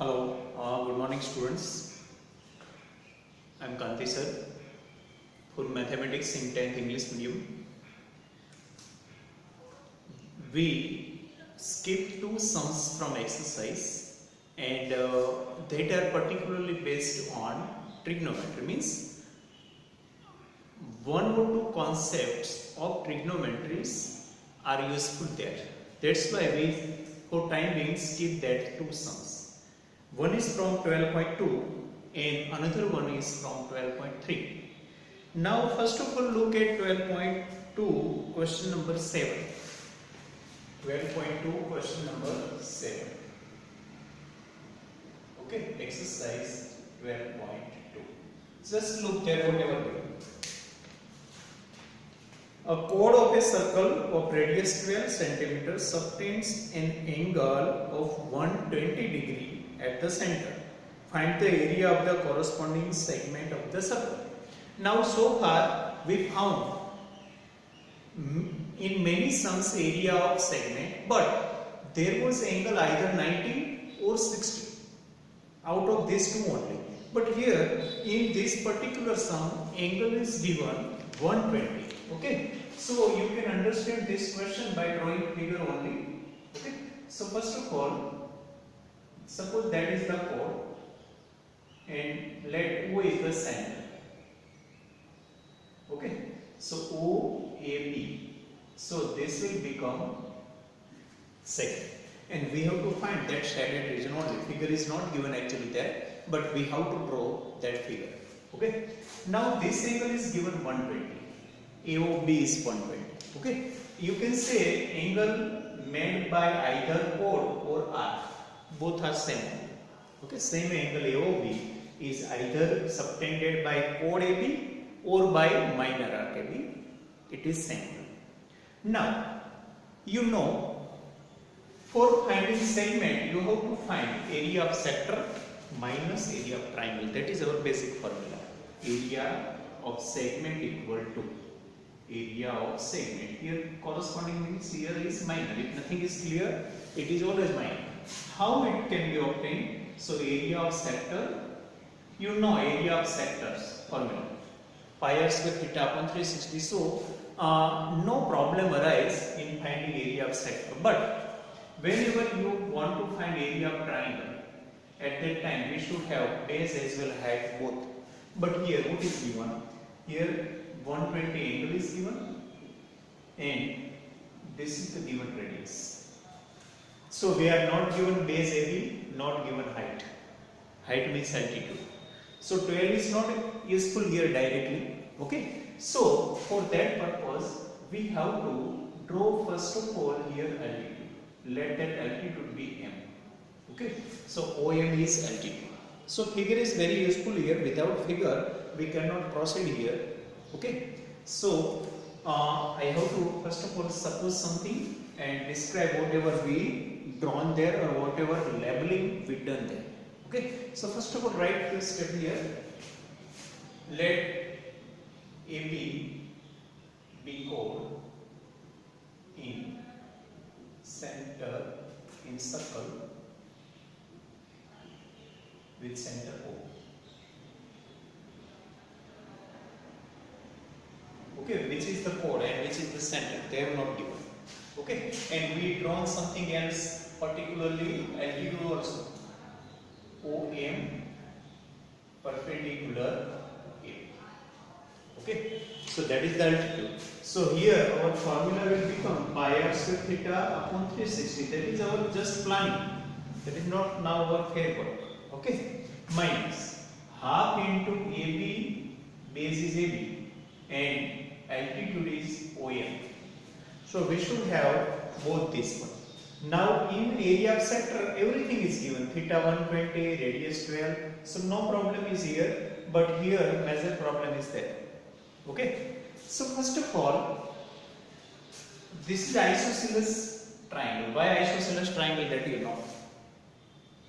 Hello, good morning students. I am Kanti sir for mathematics in 10th English medium. We skipped two sums from exercise and that are particularly based on trigonometry, means one or two concepts of trigonometries are useful there. That's why we for time being skip that two sums. One is from 12.2 and another one is from 12.3. Now first of all look at 12.2 question number 7. 12.2 question number 7. Okay, exercise 12.2. Just look there whatever given. A chord of a circle of radius 12 cm subtends an angle of 120 degree at the center. Find the area of the corresponding segment of the circle. Now so far we found in many sums area of segment, but there was angle either 90 or 60 out of these two only. But here in this particular sum angle is given 120. Okay, so you can understand this question by drawing figure only. Okay, so first of all, suppose that is the chord and let O is the center. Okay, so OAB. So this will become segment, and we have to find that shaded region only. Figure is not given actually there, but we have to draw that figure. Okay, now this angle is given 120. AOB is 120. Okay, you can say angle made by either chord or arc, both are same. Okay, same angle AOB is either subtended by chord AB or by minor arc AB. It is same. Now you know, for finding segment you have to find area of sector minus area of triangle. That is our basic formula. Area of segment equal to area of segment. Here corresponding means here is minor. If nothing is clear, it is always minor. How it can be obtained? So area of sector, you know area of sectors formula. Pi r square theta upon 360. So no problem arise in finding area of sector. But whenever you want to find area of triangle, at that time we should have base as well height both. But here what is given? Here 120 angle is given and this is the given radius. So we are not given base AB, not given height. Height means altitude. So 12 is not useful here directly. Okay. So for that purpose we have to draw first of all here altitude. Let that altitude be M. Okay. So OM is altitude. So figure is very useful here. Without figure we cannot proceed here. Okay, so I have to first of all suppose something and describe whatever we drawn there or whatever labeling we done there. Okay, so first of all write this step here. Let AB be chord in center in circle with center O. Okay, which is the chord and which is the center, they have not given. Okay, and we drawn something else, particularly altitude also. OM perpendicular A. Okay, so that is the altitude. So here our formula will become pi r square theta upon 360. That is our just planning. That is not now our fair work. Okay, minus half into AB, base is AB, and altitude is OM. So we should have both this one. Now in area of sector everything is given. Theta 120, radius 12. So no problem is here. But here major problem is there. Okay. So first of all, this is isosceles triangle. Why isosceles triangle, that you know.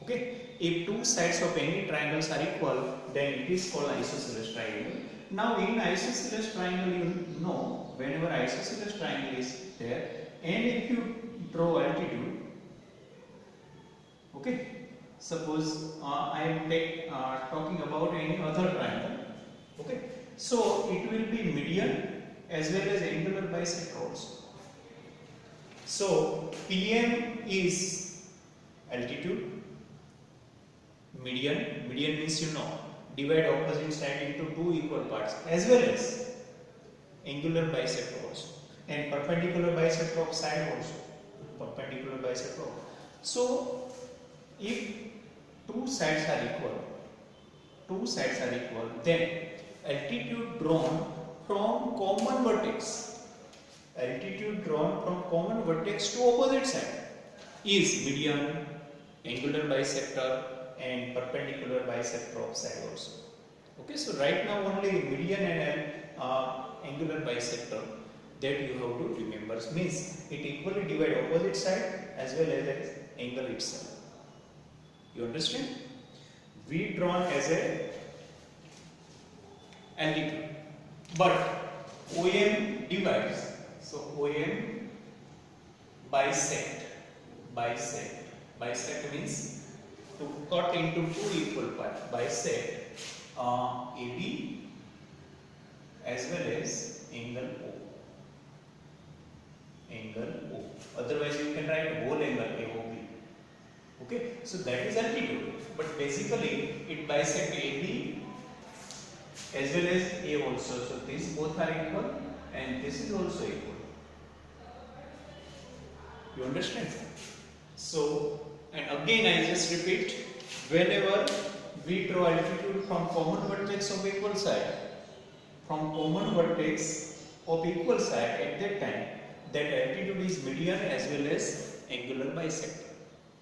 Okay. If two sides of any triangles are equal, then it is called isosceles triangle. Now in isosceles triangle you know, whenever isosceles triangle is there and if you draw altitude, okay, suppose I am talking about any other triangle. Okay, so it will be median as well as angular bisector also. So PM is altitude, median means divide opposite side into two equal parts, as well as angular bisector also, and perpendicular bisector of side also, perpendicular bisector. So if two sides are equal, then altitude drawn from common vertex, to opposite side is median, angular bisector and perpendicular bisector of side also. Okay, so right now only median and angular bisector that you have to remember, means it equally divide opposite side as well as angle itself. You understand? V drawn as a altitude, but OM divides. So OM bisect means to cut into two equal parts, bisect AB as well as angle O. Otherwise you can write whole angle AOB. Okay, so that is altitude, but basically it bisects AB as well as A also. So these both are equal and this is also equal. You understand? So, and again I just repeat, whenever we draw altitude from common vertex of equal side, at that time that altitude is median as well as angular bisector,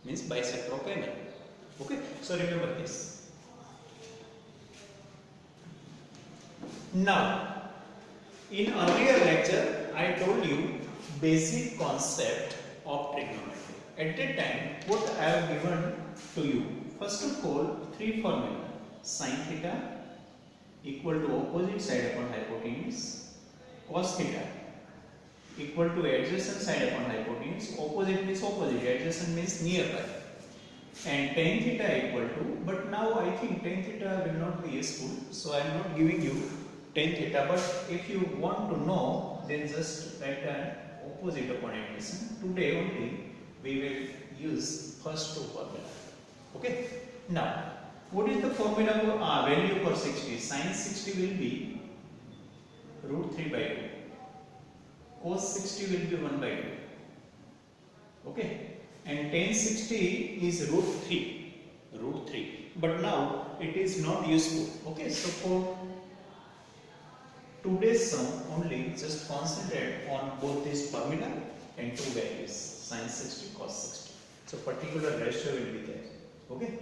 means bisector of angle. Okay, so remember this. Now, in earlier lecture I told you basic concept of trigonometry. At that time what I have given to you, first of all, three formula: sin theta equal to opposite side upon hypotenuse, cos theta equal to adjacent side upon hypotenuse. Opposite means opposite, adjacent means nearby, and tan theta equal to, but now I think tan theta will not be useful, so I am not giving you tan theta, but if you want to know then just write an opposite upon adjacent. Today only we will use first two formula. Okay, now what is the formula for value for 60? Sin 60 will be root 3 by 2, cos 60 will be 1 by 2. Okay, and tan 60 is root 3, but now it is not useful. Okay, so for today's sum only just concentrate on both this formula and two values, sin 60, cos 60. So particular ratio will be there. Okay,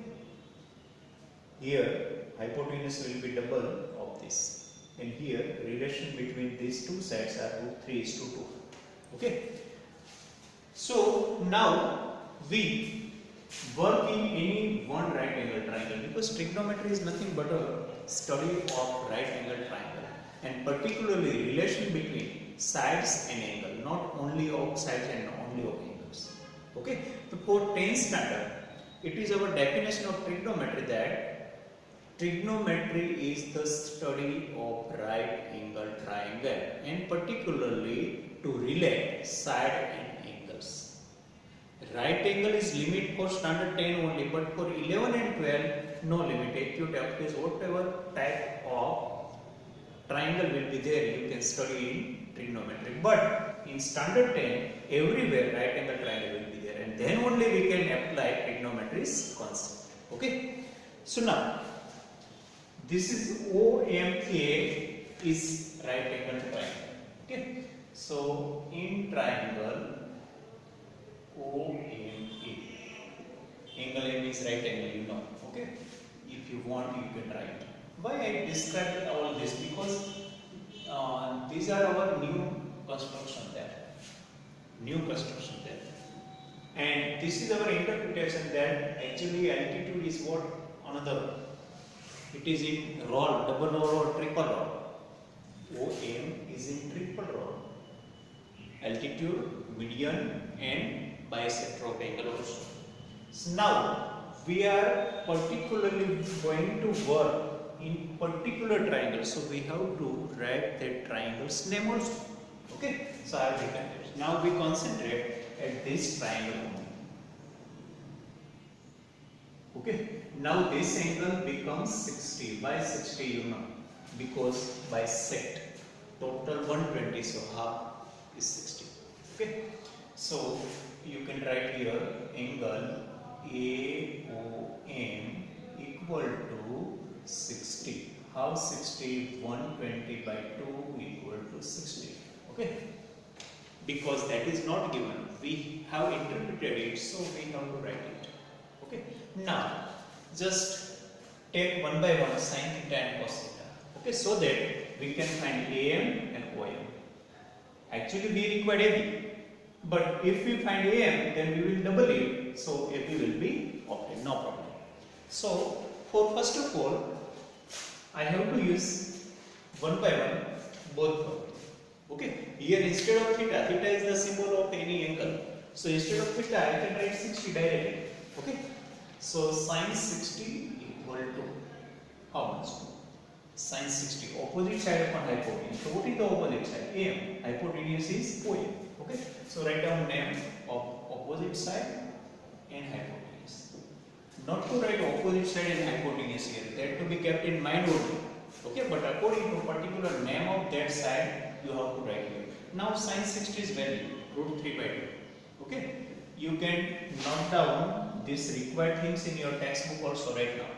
here hypotenuse will be double of this, and here relation between these two sides are root 3:2. Okay, so now we work in any one right angle triangle, because trigonometry is nothing but a study of right angle triangle, and particularly relation between sides and angle, not only of sides and only of angles. Okay, so for 10th standard it is our definition of trigonometry that trigonometry is the study of right angle triangle, and particularly to relate side and angles. Right angle is limit for standard 10 only, but for 11 and 12 no limit. Acute, obtuse, whatever type of triangle will be there, you can study in trigonometry. But in standard 10 everywhere right angle triangle will be there, and then only we can apply trigonometry's concept. Okay, so now this is OMA is right angle triangle. Okay, so in triangle OMA, angle M is right angle, you know. Okay, if you want you can write. Why I described all this? Because these are our new construction there, and this is our interpretation that actually altitude is what another. It is in roll, double roll or triple roll. OM is in triple roll. Altitude, median and bisector of angle also. So now we are particularly going to work in particular triangle, so we have to write that triangle's name also. Okay, so I have written it. Now we concentrate at this triangle only. Okay, now this angle becomes 60. Why 60? You know, because bisect total 120, so half is 60. Okay, so you can write here angle AOM equal to 60. How 60? 120 by 2 equal to 60. Okay, because that is not given, we have interpreted it, so we have to write it. Okay, now just take one by one sin theta and cos theta. Okay, so that we can find AM and OM. Actually we require AB, but if we find AM, then we will double it, so AB will be obtained, no problem. So for first of all, I have to use one by one both of them. Okay, here instead of theta, theta is the symbol of any angle. So instead of theta, I can write 60 directly. Okay, so sin 60 equal to how much? Sin 60, opposite side upon hypotenuse. So what is the opposite side? AM. Hypotenuse is OM. Okay, so write down name of opposite side and hypotenuse. Not to write opposite side and hypotenuse here, that to be kept in mind only. Okay, but according to particular name of that side, you have to write here. Now sin 60 is value root 3 by 2. Okay, you can note down these required things in your textbook also right now.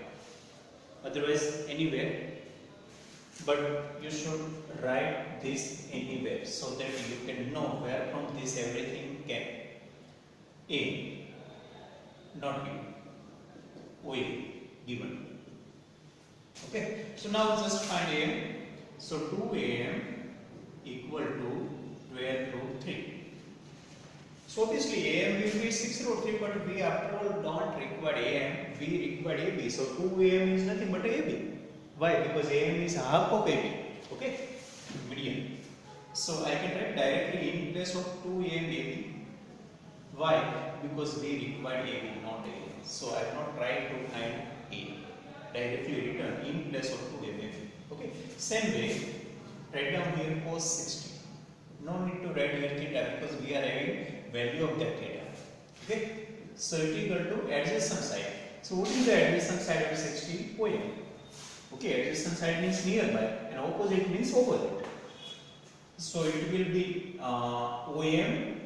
Otherwise anywhere, but you should write this anywhere so that you can know where from this everything came. A not given, OA given. Okay, so now just find AM. So 2AM equal to 12 root 3. So obviously AM will be 6 root 3, but we after all don't require AM, we require AB. So 2AM is nothing but AB. Why? Because AM is half of AB. Okay, median. So I can write directly in place of 2AM AB. Why? Because we require AB, not AM. So I have not tried to find A. Directly written in place of 2AM AB. Okay, same way, write down here cos 60. No need to write here theta because we are having value of that theta. Okay, so it is equal to adjacent side. So what is the adjacent side of 60? OM. Okay, adjacent side means nearby and opposite means opposite. So it will be OM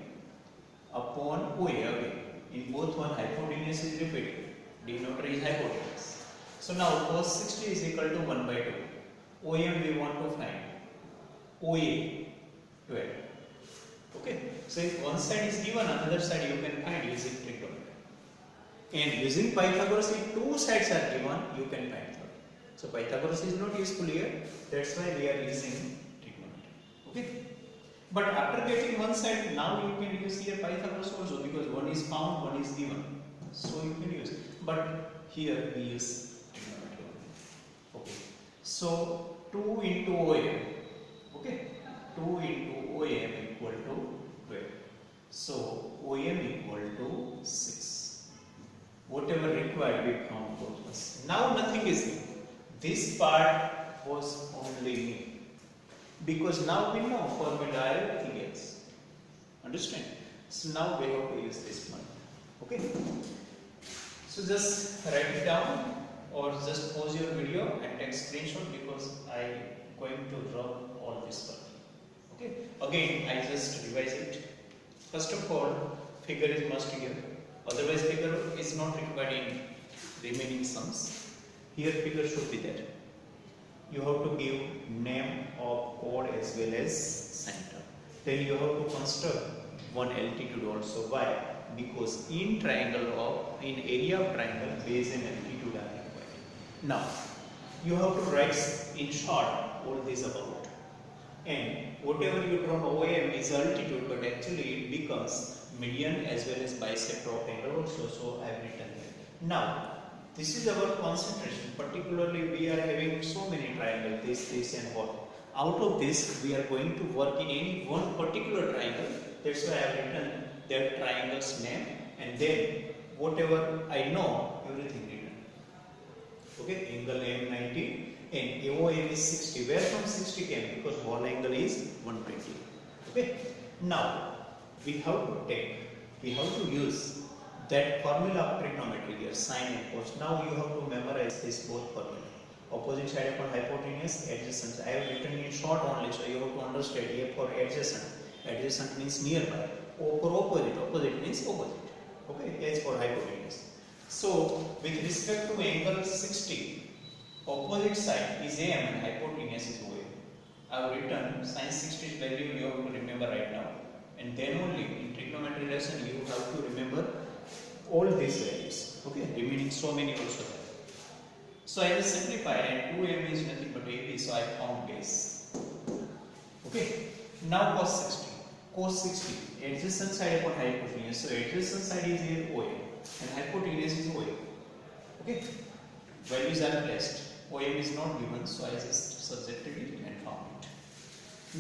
upon OA again. In both one hypotenuse is repeated. Denominator is hypotenuse. So now cos 60 is equal to 1 by 2. OM we want to find. OA 12. Okay, so if one side is given, another side you can find using trigonometry. And using Pythagoras, if two sides are given, you can find third. So Pythagoras is not useful here. That's why we are using trigonometry. Okay. But after getting one side, now you can use here Pythagoras also because one is found, one is given. So you can use. But here we use trigonometry. Okay. So 2 into OM. Okay. 2 into OM equal to 12. So OM equal to 6. Whatever required we found both us. Now nothing is new. This part was only new. Because now we know formula everything else. Understand? So now we have to use this one. Okay? So just write it down or just pause your video and take screenshot because I am going to rub all this work. Okay? Again, I just revise it. First of all, figure is must here. Otherwise, figure is not required in remaining sums. Here, figure should be there. You have to give name of chord as well as center. Then you have to construct one altitude also. Why? Because in area of triangle, base and altitude are required. Now, you have to write in short all this about. And whatever you draw OM is altitude, but actually it becomes median as well as bisect of angle also. So I have written here. Now, this is our concentration. Particularly, we are having so many triangles, this and what. Out of this, we are going to work in any one particular triangle. That's why I have written that triangle's name, and then whatever I know, everything written. Okay, angle AM 90 and AOM is 60. Where from 60 came? Because whole angle is 120. Okay, now we have to use that formula of trigonometry here, sine and cos. Now you have to memorize this both formula. Opposite side upon hypotenuse, adjacent. I have written in short only, so you have to understand. A for adjacent. Adjacent means nearby. O for opposite. Opposite means opposite. Okay, H for hypotenuse. So with respect to angle 60, opposite side is AM and hypotenuse is OA. I have written sin 60 value you have to remember right now, and then only in trigonometry lesson you have to remember all these values. Okay, remaining so many also there. So I will simplify, and 2m is nothing but AB, so I found base. Okay, now cos 60. Cos 60, adjacent side upon hypotenuse. So adjacent side is here OA and hypotenuse is OA. Okay, values are placed. OM is not given, so I just subjected it and found it.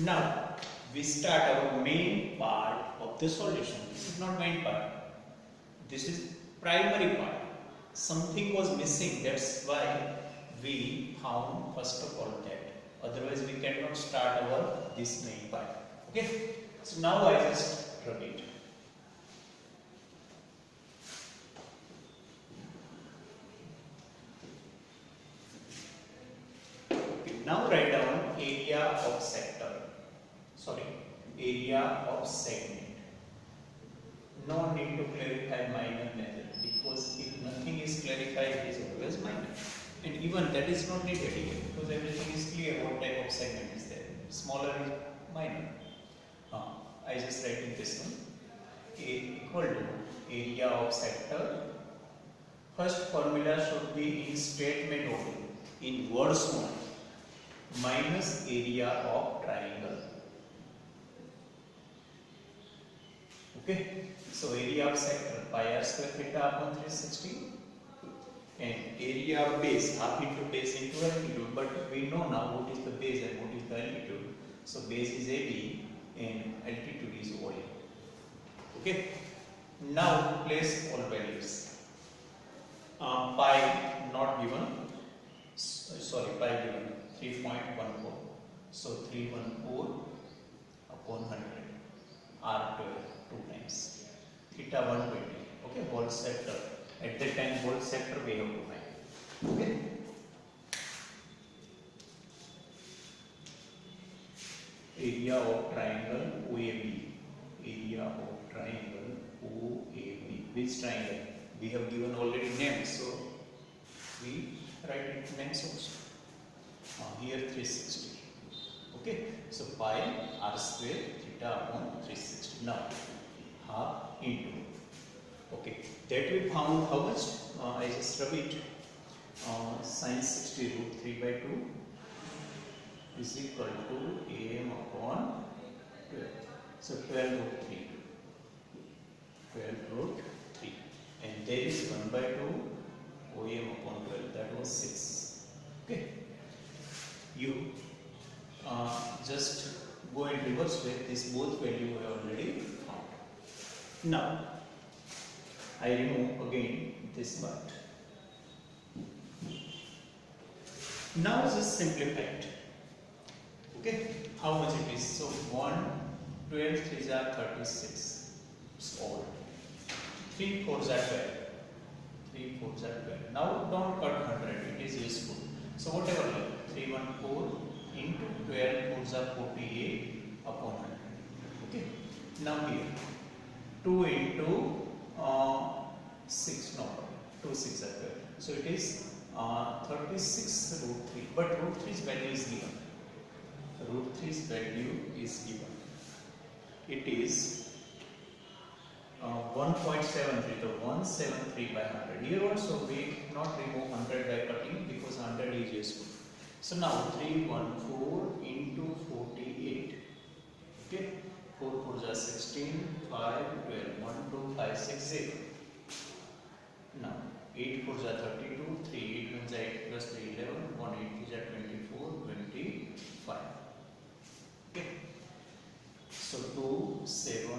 Now we start our main part of the solution. This is not main part. This is primary part. Something was missing, that's why we found first of all that. Otherwise we cannot start our this main part. Okay, so now I just rub it. Okay, now write down area of sector. Area of segment. No need to clarify minor method, because if nothing is clarified, it is always minor. And even that is not needed here, because everything is clear what type of segment is there. Smaller is minor. I just write in this one. A equal to area of sector. First formula should be in statement only, in words only. Minus area of triangle. Okay, so area of sector pi r square theta upon 360, and area of base half into base into altitude. But we know now what is the base and what is the altitude. So base is AB and altitude is OA. Okay, now place all values. Pi not given, pi given 3.14. So 314 upon 100 R12. 2 times theta 120. Okay, whole sector. At that time, whole sector we have to find. Okay. Area of triangle OAB. Area of triangle OAB. Which triangle? We have given already names, so we write it names also. Here 360. Okay, so pi r square theta upon 360. Now half into, okay, that we found how much? I just rub it. Sin 60 root 3 by 2 is equal to AM upon 12. So 12 root 3. 12 root 3. And there is 1 by 2 OM upon 12. That was 6. Okay. You just go in reverse way. This both value we already found. Now I remove again this part. Now just simplify it. Okay, how much it is? So 1, 12, 3 are 36. It's all. 3 4s are 12. 3 4s are 12. Now don't cut 100. It is useful. So whatever like 3 1 4 into 12 4s are 48 upon 100. Okay. Now here 2 into 6, no, 2 6 are 12. So it is 36 root 3. But root 3's value is given. Root 3's value is given. It is 1.73, so 173 by 100. Here also we not remove 100 by cutting because 100 is useful. So now 314 into 48. Okay, 4 4s are 16, 5, 12, 1, 2, 5, 6, 0. Now 8 4s are 32, 3 8 1s are 8 plus 3 11, 1 8 2s are 24, 25. Okay. So 2 7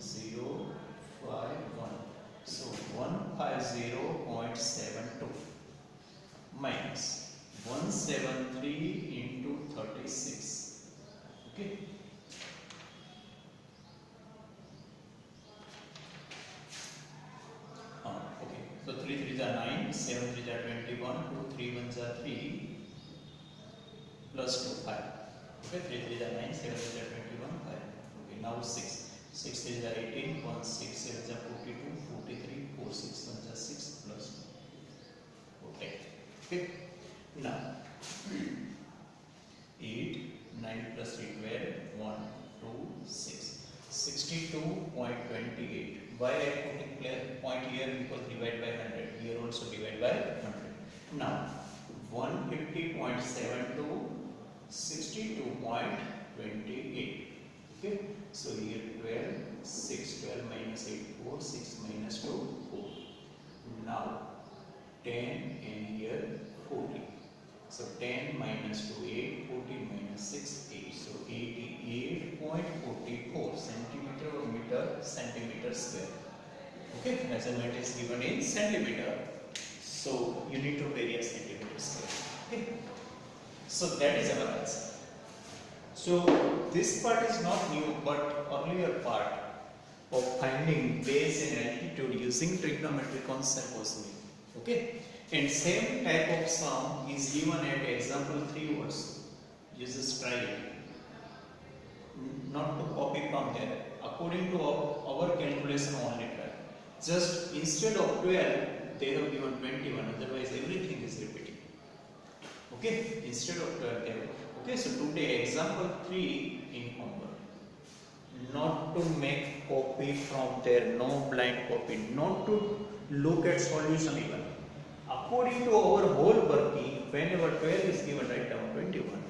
0 5 1. So 1 150.72 minus 173 into 36. Okay. Okay. So 3 3s are 9, 7 3s are 21, 2 3 1s are 3 plus 2 5. Okay. 3 3s are 9, 7 3s are 21, 5. Okay. Now 6. 6 3s are 18, 1 6 7s are 42, 43, 4 6 1s are 6 plus 2. Okay. Okay. Now 8, 9 plus 3 12, 1 2 6. 62.28. Why I am putting point here? Because divide by 100. Here also divide by 100. Now 150.72, 62.28. Okay. So here 12, 6, 12 minus 8, 4, 6 minus 2, 4. Now 10 and here 40. So 10 minus 2, 8, 40 minus 6, 8. So 88.44 centimeter or centimeter square. Okay, measurement is given in centimeter. So you need to vary a centimeter square. Okay. So that is our answer. So this part is not new, but earlier part of finding base and altitude using trigonometry concept was new. Okay. And same type of sum is given at example 3 also. You just try it. Not to copy from there. According to our calculation only try. Just instead of 12, they have given 21. Otherwise everything is repeating. Okay. Instead of 12 they have. Okay. So today example 3 in homework. Not to make copy from there. No blind copy. Not to look at solution even. According to our whole working, whenever 12 is given, write down 21.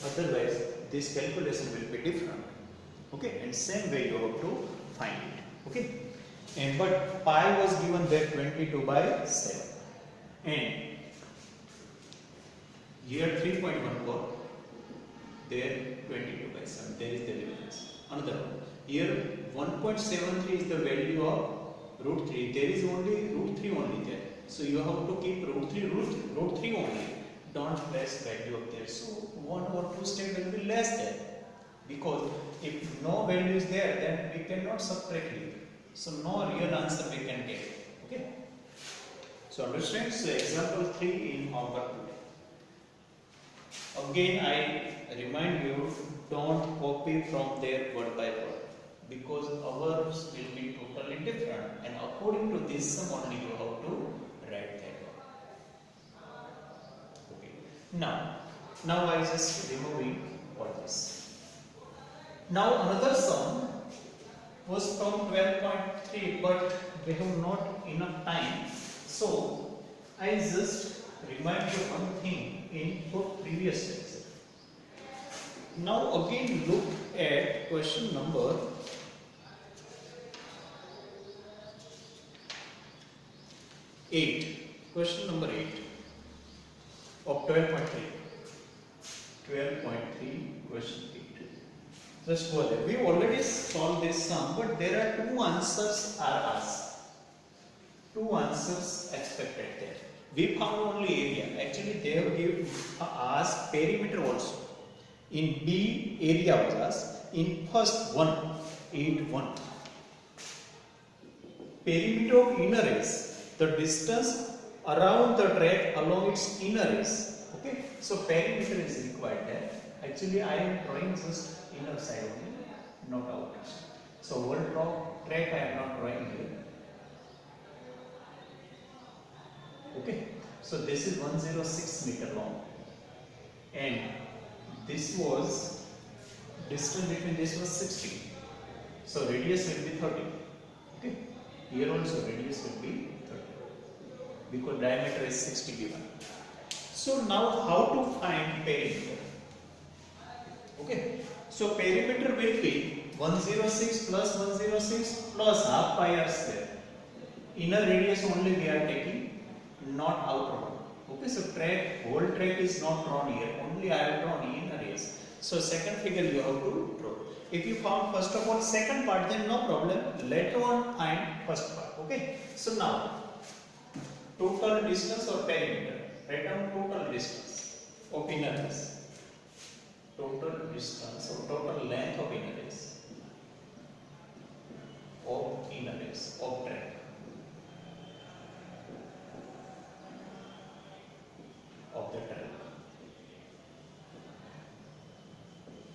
Otherwise, this calculation will be different. Okay, and same way you have to find it. Okay, and but pi was given there 22/7, and here 3.14, there 22/7. There is the difference. Another one. Here 1.73 is the value of root 3. There is only root 3 only there. So you have to keep root 3 only. Don't place value up there. So 1 or 2 step will be less there. Because if no value is there, then we cannot subtract it. So no real answer we can get. Okay. So understand? So example 3 in homework today. Again I remind you, don't copy from there word by word. Because ours will be totally different. And according to this sum only you have to write that. Okay. Now I just removing all this. Now another sum was from 12.3, but we have not enough time. So I just remind you one thing in previous lecture. Now again look at question number 8. Question number 8 of 12.3. 12.3 question 8. Just go there. We already solved this sum, but there are 2 answers are asked. 2 answers expected there. We found only area. Actually, they have asked perimeter also. In B, area was asked. In first one, 8.1. Perimeter of inner race. The distance around the track along its inner race. Okay, so perimeter is required there. Actually, I am drawing just inner side only, not outer side. So whole track I am not drawing here. Okay, so this is 106 meter long, and this was distance between this was 60. So radius will be 30. Okay, here also radius will be 30 because diameter is 60 given. So now how to find perimeter? Okay, so perimeter will be 106 plus 106 plus half pi r square. Inner radius only we are taking, not outer one. Okay, so whole track is not drawn here, only I have drawn inner radius. So second figure you have to draw. If you found first of all second part, then no problem. Later on find first part. Okay, so now Total distance or perimeter? Write down total distance of inner race. Total distance or total length of inner race. Of inner race of track. Of the track.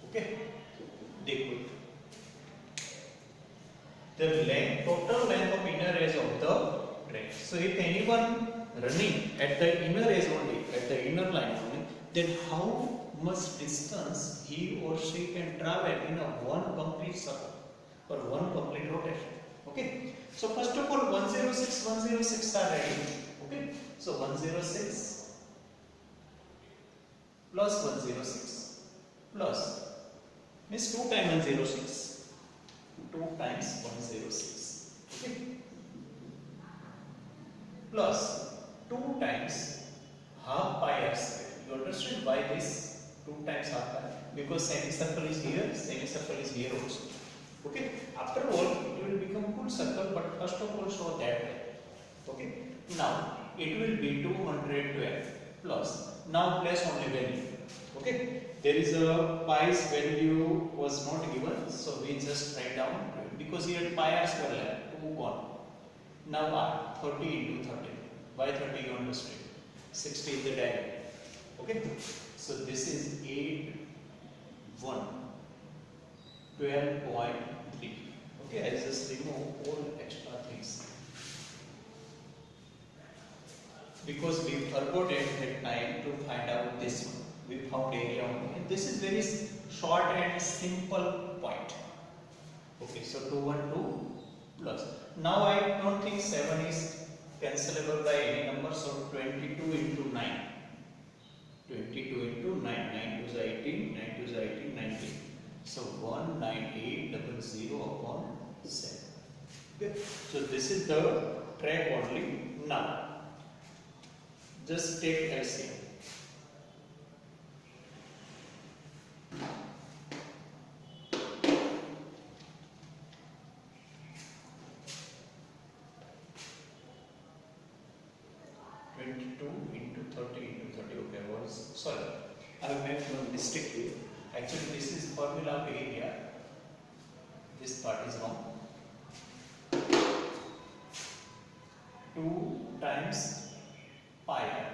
Okay. They the length, total length of inner edge of the track. So if anyone running at the inner edge only, at the inner line only, then how much distance he or she can travel in a one complete circle or one complete rotation. Okay. So first of all 106 are ready. Okay. So 106 plus 106 plus means 2 times 106. 2 times 106, okay, plus 2 times half pi r square. You understand why this 2 times half pi? Because semicircle is here also. Okay. After all, it will become full circle, but first of all show that way. Okay. Now it will be 212 plus. Now place only value. Okay. There is a pi's value was not given, so we just write down because here pi r square left 2 1. Now r 30 into 30. Why 30 you understand? 60 is the diagonal. Okay. So this is 8 1 12.3. Okay. I just remove all extra things because we forgot at that time to find out this one. We found area only, and this is very short and simple point. Okay, so 212 plus. Now I don't think 7 is cancelable by any number, so 22 into 9. 22 into 9, 9 to the 18, 9 to the 18, 19. So 19800 upon 7. Okay, so this is the track only. Now, just take LCM. Sorry, I have made one mistake here. Actually, this is formula of area. This part is wrong. 2 times pi r,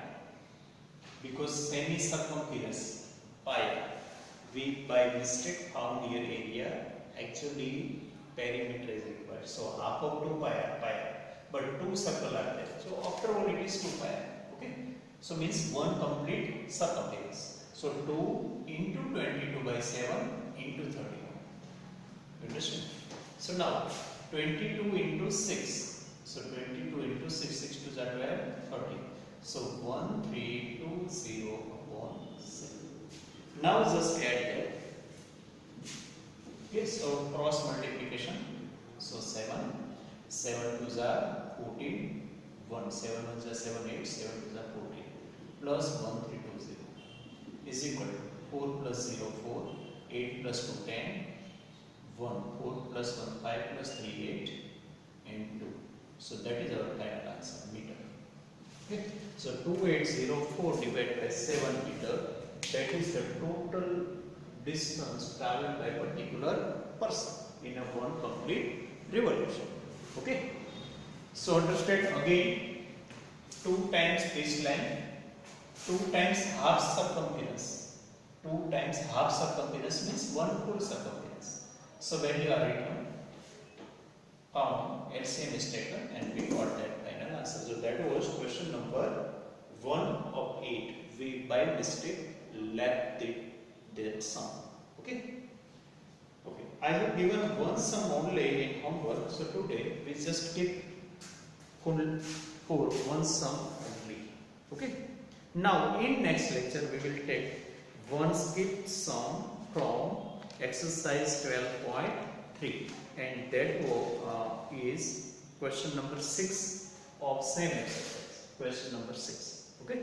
because semi-circumference pi r, we by mistake found here area. Actually, perimeter is required. So half of 2 pi r, but 2 circle are there. So after all, it is 2 pi r. Okay. So means one complete circumference. So 2 into 22 by 7 into 31. You understand? So now 22 into 6. So 22 into 6, 6 to 12, 30. So 1320 upon 7. Now just add that. Okay, so cross multiplication. So 7, 7 to the 14, 1, 7 to the 7, 8, 7 to the 14. Plus 1320 is equal to 4 plus 0 4, 8 plus 2 10, 1 4 plus 1 5 plus 3 8 and 2. So that is our final answer, meter. Okay. So 2804 divided by 7 meter, that is the total distance travelled by particular person in a one complete revolution. Okay. So understand again, 2 times this length, 2 times half circumference. 2 times half circumference means one full circumference. So value are written, found, LCM is taken, and we got that final answer. So that was question number 1 of 8. We by mistake left that sum. Okay. Okay. I have given one sum only in homework. So today we just keep for one sum only. Okay. Now in next lecture we will take one skip sum from exercise 12.3, and that is question number 6 of same exercise. Question number 6. Okay.